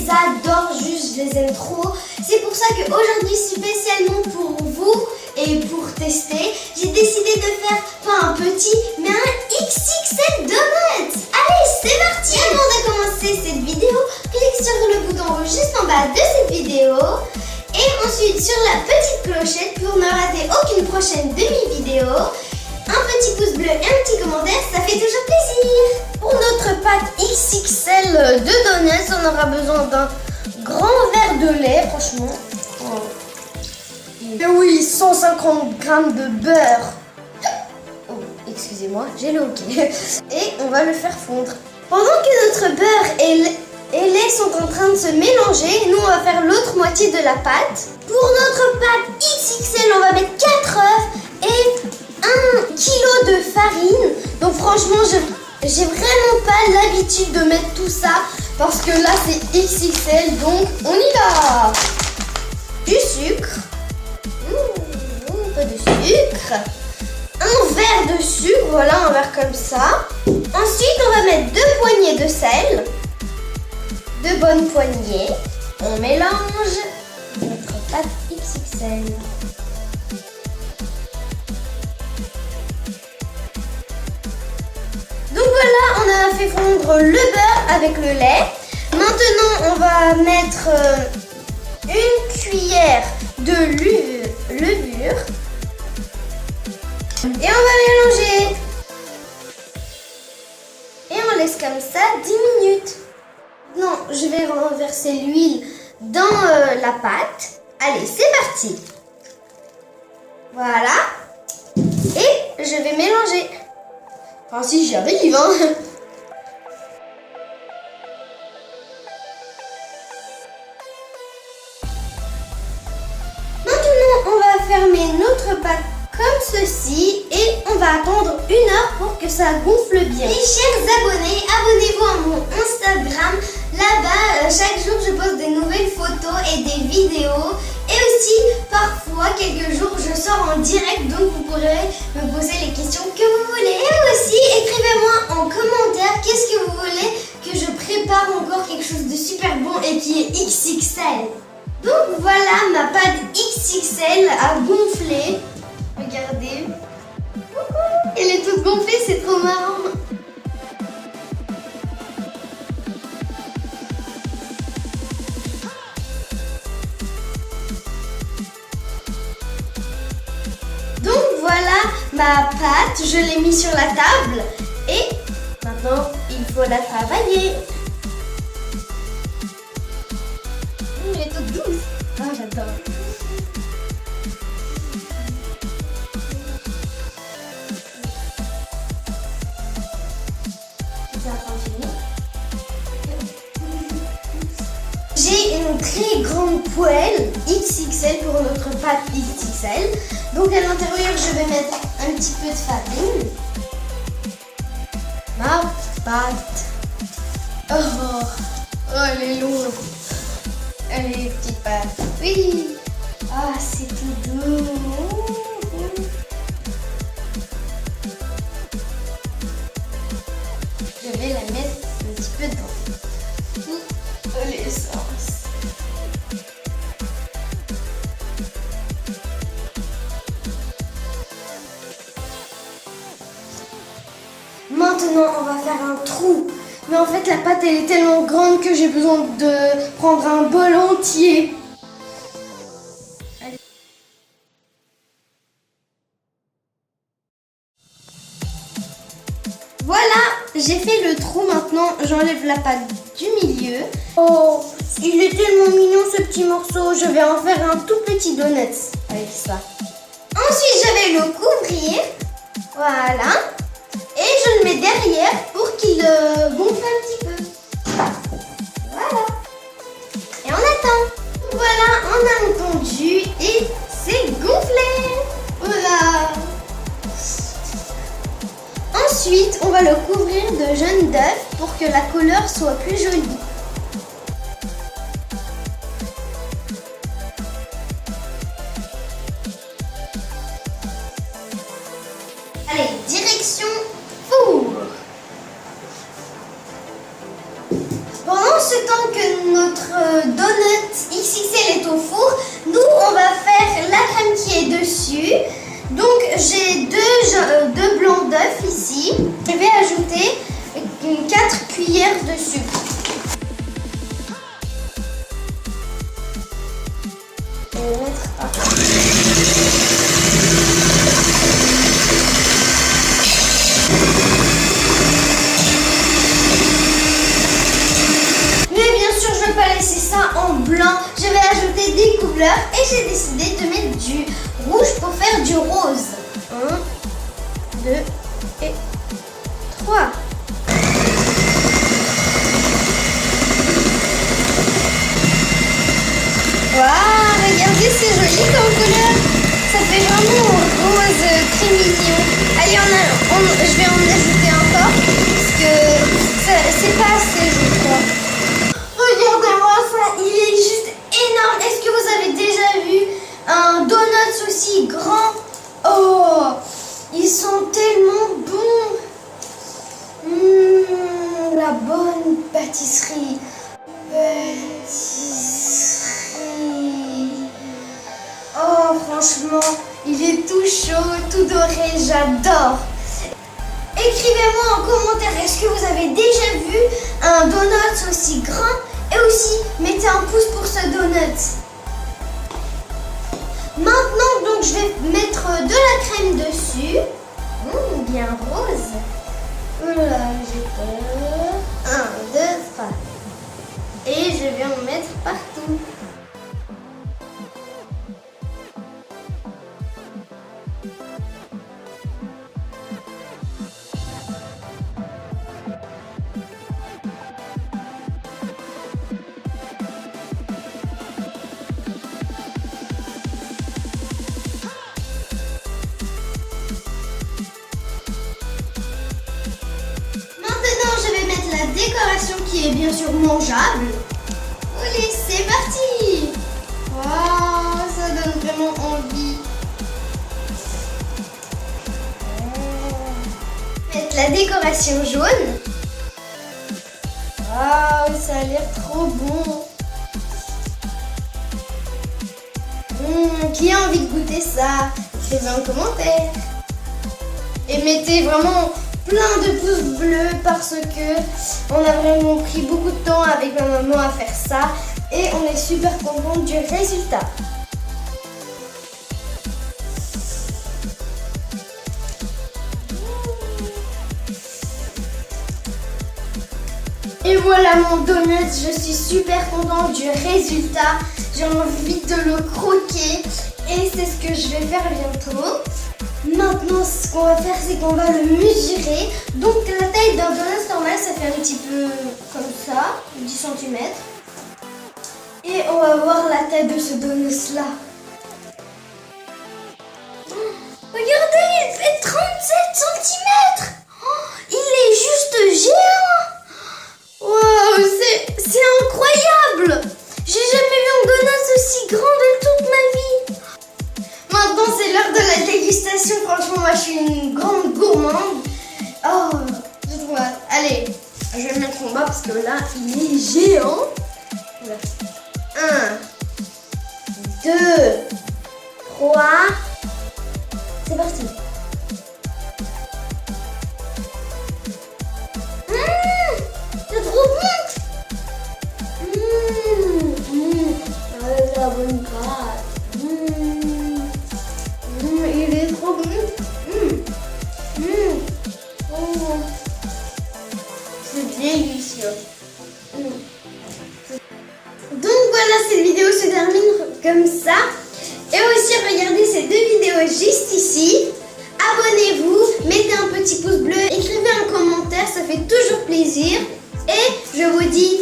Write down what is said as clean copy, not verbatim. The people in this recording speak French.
adore, juste je les aime trop. C'est pour ça qu'aujourd'hui, spécialement pour vous et pour tester, j'ai décidé de faire pas un petit, mais un XXL Donuts. Allez, c'est parti. Et avant de commencer cette vidéo, clique sur le bouton juste en bas de cette vidéo. Et ensuite sur la petite clochette pour ne rater aucune prochaine demi-vidéo. Un petit pouce bleu et un petit commentaire, ça fait toujours plaisir. Pour notre pâte XXL de donuts, on aura besoin d'un grand verre de lait, franchement. Et oui, 150 grammes de beurre. Oh, excusez-moi, j'ai le hoquet. Et on va le faire fondre. Pendant que notre beurre et lait sont en train de se mélanger, nous on va faire l'autre moitié de la pâte. Pour notre pâte XXL, on va mettre 4 œufs et 1 kg de farine. Donc franchement, j'ai vraiment pas l'habitude de mettre tout ça parce que là c'est XXL, donc on y va. Du sucre, un peu de sucre, un verre de sucre, voilà, un verre comme ça. Ensuite on va mettre 2 poignées de sel, 2 bonnes poignées. On mélange notre pâte XXL. Donc voilà, on a fait fondre le beurre avec le lait. Maintenant, on va mettre une cuillère de levure. Et on va mélanger. Et on laisse comme ça 10 minutes. Non, je vais renverser l'huile dans la pâte. Allez, c'est parti. Voilà. Et je vais mélanger. Enfin, si j'y arrive, hein. Maintenant, on va fermer notre pâte comme ceci et on va attendre 1 heure pour que ça gonfle bien. Mes chers abonnés, abonnez-vous à mon Instagram. Là-bas, chaque jour, je poste des nouvelles photos et des vidéos. Et aussi, parfois, quelques jours, je sors en direct, donc vous pourrez me poser les questions que vous voulez. Et aussi, écrivez-moi en commentaire qu'est-ce que vous voulez que je prépare encore quelque chose de super bon et qui est XXL. Donc voilà, ma pâte XXL a gonflé. Regardez. Elle est toute gonflée, c'est trop marrant. Donc voilà ma pâte, je l'ai mise sur la table et maintenant il faut la travailler. Elle est toute douce. Ah, j'adore. J'ai une très grande poêle XXL pour notre pâte XXL. Donc à l'intérieur, je vais mettre un petit peu de farine. Ma pâte. Oh, elle est lourde. Elle est petite pâte. Oui. Ah, c'est tout doux. Je vais la mettre un petit peu dedans. L'essence. Maintenant, on va faire un trou. Mais en fait, la pâte, elle est tellement grande que j'ai besoin de prendre un bol entier. Allez. Voilà, j'ai fait le trou. Maintenant, j'enlève la pâte du milieu. Oh, il est tellement mignon ce petit morceau. Je vais en faire un tout petit donut avec ça. Ensuite, je vais le couvrir. Voilà. Et je le mets derrière pour qu'il gonfle un petit peu. Voilà. Et on attend. Voilà, on a entendu et c'est gonflé. Voilà. Ensuite, on va le couvrir de jaune d'œuf pour que la couleur soit plus jolie. Allez, direction four. Pendant ce temps que notre fait vraiment rose, très mignon. Allez, je vais en ajouter encore parce que c'est pas assez, je crois. Regardez-moi ça, il est juste énorme. Est-ce que vous avez déjà vu un donut aussi grand? Oh, ils sont tellement bons. La bonne pâtisserie. Oh, franchement, il est tout chaud, tout doré, j'adore. Écrivez-moi en commentaire, est-ce que vous avez déjà vu un donut aussi grand? Et aussi, mettez un pouce pour ce donut. Maintenant, donc, je vais mettre de la crème dessus. Bien rose. Oula, j'ai peur. 1, 2, 3. Et je vais en mettre partout. Maintenant, je vais mettre la décoration qui est bien sûr mangeable. Allez, c'est parti! Waouh, ça donne vraiment envie. Mettre la décoration jaune. Waouh, ça a l'air trop bon. Qui a envie de goûter ça? Écrivez en commentaire. Et mettez vraiment plein de pouces bleus parce que on a vraiment pris beaucoup de temps avec ma maman à faire ça et on est super content du résultat. Et voilà mon donut, je suis super contente du résultat. J'ai envie de le croquer et c'est ce que je vais faire bientôt. Maintenant, ce qu'on va faire, c'est qu'on va le mesurer. Donc, la taille d'un donut normal, ça fait un petit peu comme ça, 10 cm. Et on va voir la taille de ce donut-là. Regardez, il fait 37 cm. Il est juste géant. Wow, c'est incroyable. J'ai jamais vu un donut aussi grand de toute ma vie. Maintenant, c'est l'heure de la dégustation. Franchement, moi, je suis une grande gourmande. Oh, je trouve. Allez, je vais le mettre en bas parce que là, il est géant. 1, 2, 3. C'est parti. C'est trop bon. Avec la bonne graisse. Il est trop bon. Oh. C'est délicieux. Donc voilà, cette vidéo se termine comme ça. Et aussi, regardez ces deux vidéos juste ici. Abonnez-vous, mettez un petit pouce bleu, écrivez un commentaire, ça fait toujours plaisir. Et je vous dis